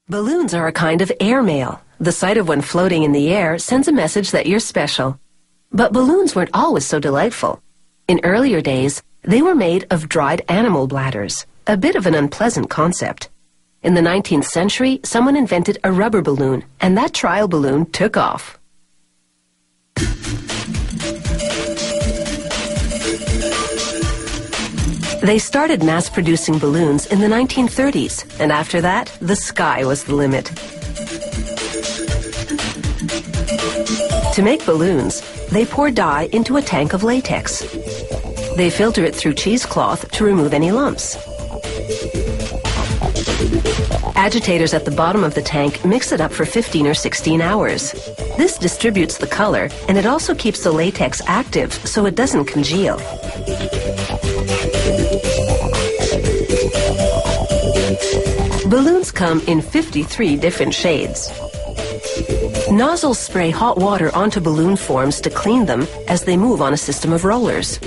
Balloons are a kind of airmail. The sight of one floating in the air sends a message that you're special. But balloons weren't always so delightful. In earlier days, they were made of dried animal bladders, a bit of an unpleasant concept. In the 19th century, someone invented a rubber balloon, and that trial balloon took off. They started mass-producing balloons in the 1930s, and after that, the sky was the limit. To make balloons, they pour dye into a tank of latex. They filter it through cheesecloth to remove any lumps. Agitators at the bottom of the tank mix it up for 15 or 16 hours. This distributes the color, and it also keeps the latex active so it doesn't congeal. Balloons come in 53 different shades. Nozzles spray hot water onto balloon forms to clean them as they move on a system of rollers.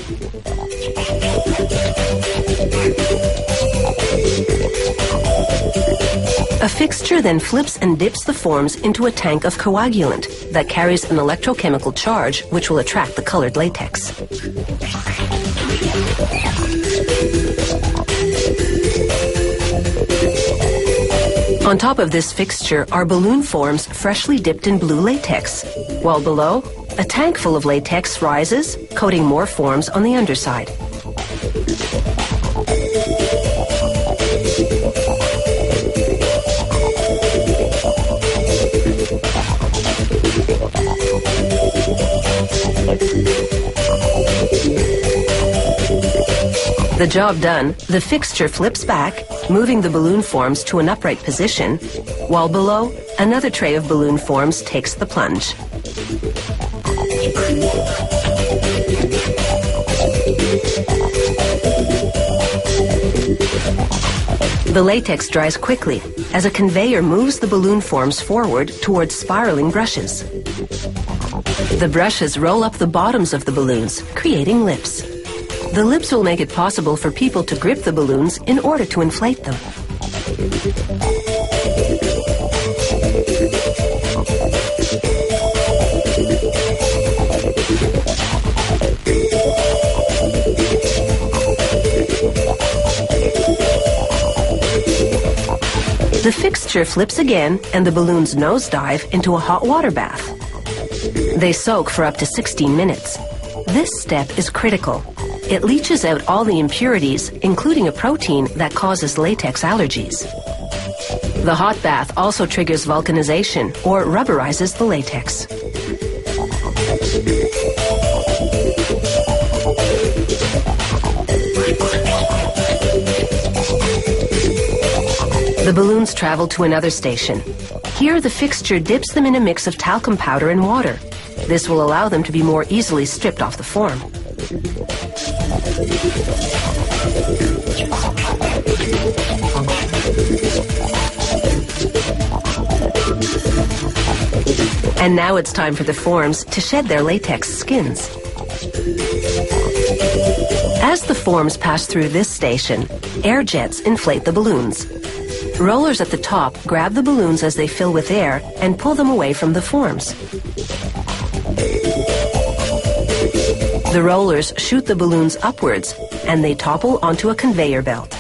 A fixture then flips and dips the forms into a tank of coagulant that carries an electrochemical charge which will attract the colored latex. On top of this fixture are balloon forms freshly dipped in blue latex, while below, a tank full of latex rises, coating more forms on the underside. The job done, the fixture flips back, moving the balloon forms to an upright position, while below, another tray of balloon forms takes the plunge. The latex dries quickly as a conveyor moves the balloon forms forward towards spiraling brushes. The brushes roll up the bottoms of the balloons, creating lips. The lips will make it possible for people to grip the balloons in order to inflate them. The fixture flips again and the balloons nosedive into a hot water bath. They soak for up to 16 minutes. This step is critical. It leaches out all the impurities, including a protein that causes latex allergies. The hot bath also triggers vulcanization or rubberizes the latex. The balloons travel to another station. Here, the fixture dips them in a mix of talcum powder and water. This will allow them to be more easily stripped off the form. And now it's time for the forms to shed their latex skins. As the forms pass through this station, air jets inflate the balloons. Rollers at the top grab the balloons as they fill with air and pull them away from the forms. The rollers shoot the balloons upwards, and they topple onto a conveyor belt.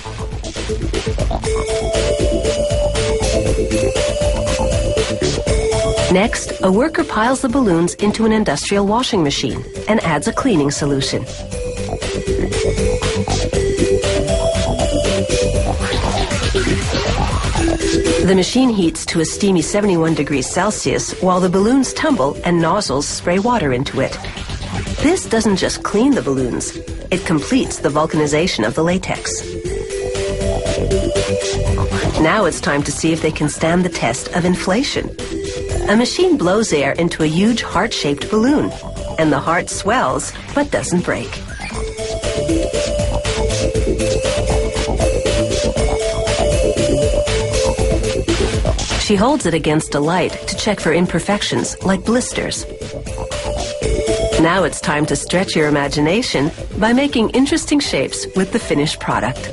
Next, a worker piles the balloons into an industrial washing machine and adds a cleaning solution. The machine heats to a steamy 71 degrees Celsius while the balloons tumble and nozzles spray water into it. This doesn't just clean the balloons, it completes the vulcanization of the latex. Now it's time to see if they can stand the test of inflation. A machine blows air into a huge heart-shaped balloon, and the heart swells but doesn't break. She holds it against a light to check for imperfections like blisters. Now it's time to stretch your imagination by making interesting shapes with the finished product.